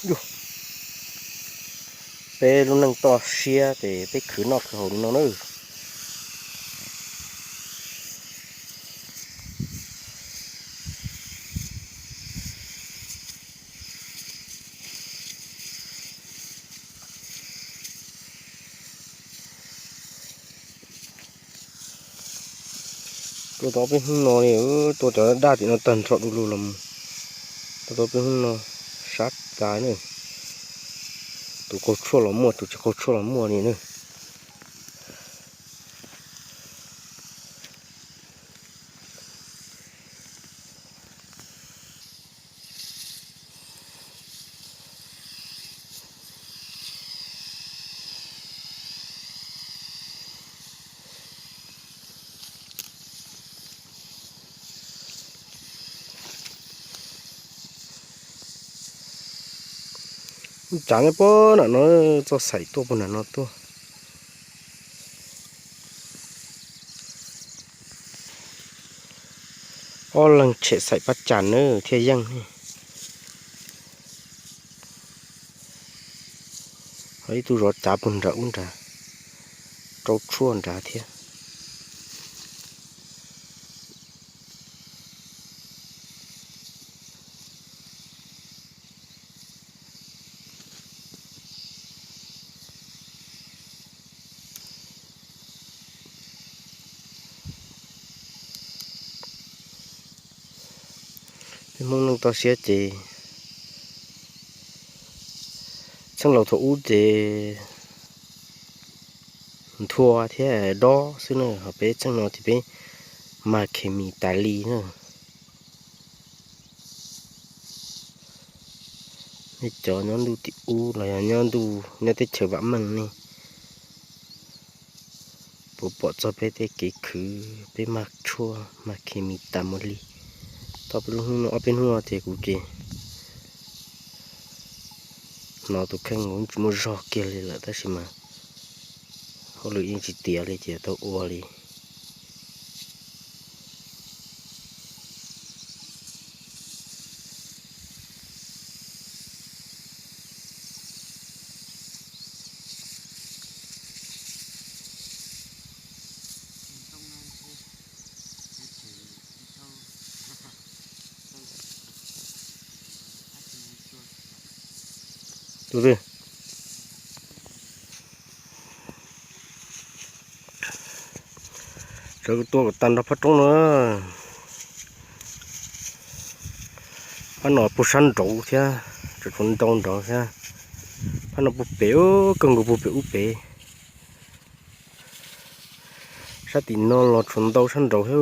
ดูเปลุนังต่อเชียแต่ไปขืนนอกเขาหนอนเออตัวต่อไปหึ่งนอนี่ตัวต่อได้ที่เราตันชอบดูลมตัวต่อไปหึ่งนอชัดกายเนี่ยตัวเขาชั่วหล่อมัวตัวจะเขาชั่วหล่อมัวนี่เนี่ยจางไอ้ป้อน่ะเนาะจะใส่ตัวปนน่ะเนาะตัวอ้อลังเฉะใส่ปัจจานเนอเทียยังนี่เฮ้ยตัวรถจับปุ่นระอุ่นจ้ะโจชวนจ้ะเทียเป็นมึงนึงต่อเสียเจช่างเราถูกเจทัวเทียดอซึ่งเนอะเขาไปช่างเราที่ไปมาเคมีตาลีเนอะนี่จอย้อนดูติอูเลยย้อนดูเนี่ยที่เชื่อว่ามันนี่ปุ๊บปอจะไปได้กี่คือไปมาชัวมาเคมีตามอลีต่อไปลุงเอาเป็นหัวเทกูเกนอตุแข่งงจุมรอเกลีละแต่สิมาเขาเลยยิงจิตเตียเลยเจ้าตัวอ้วนเลยดูดิเจอตัวกับตันทับพัดตรงเนอะพันหน่อปูชันโจเช่จุดฝนตรงโจเช่พันหน่อปูเป๋อกังกูปูเป๋อเป๋สัตว์นอนหลอดฝนโตชันโจเฮ้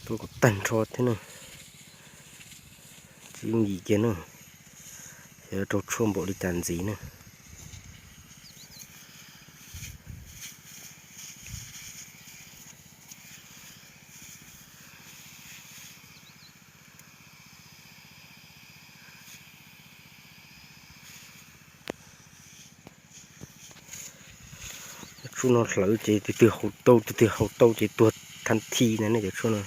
ตัวกับตันชอดที่นึงจริงgì kia nữa giờ trâu chuông bộ đi tàn gì nữa chú nó lỡ chỉ từ hậu tâu chỉ tuột thành thi này này chú nó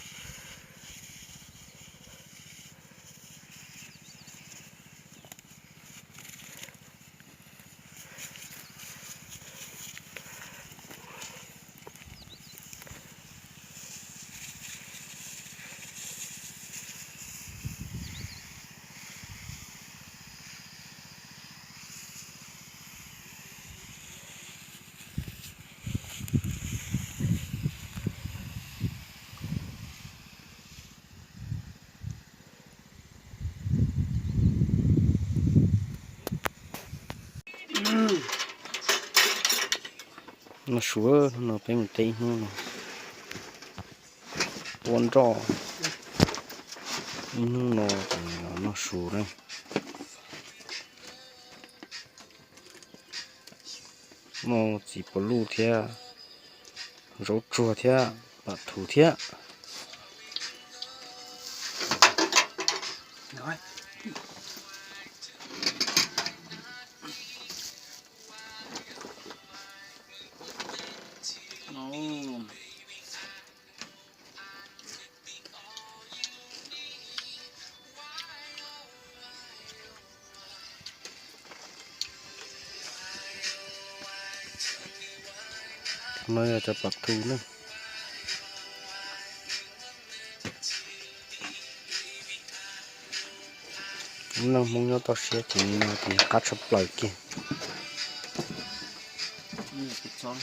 nó sủa nó phải một tí nữa tuôn trò nó sủa đây nó chỉ có lú thea rau chua thea và thủ thea nơi cho bạc thu nữa nó mong nhau tao sẽ thì cắt sập lại kia cái chón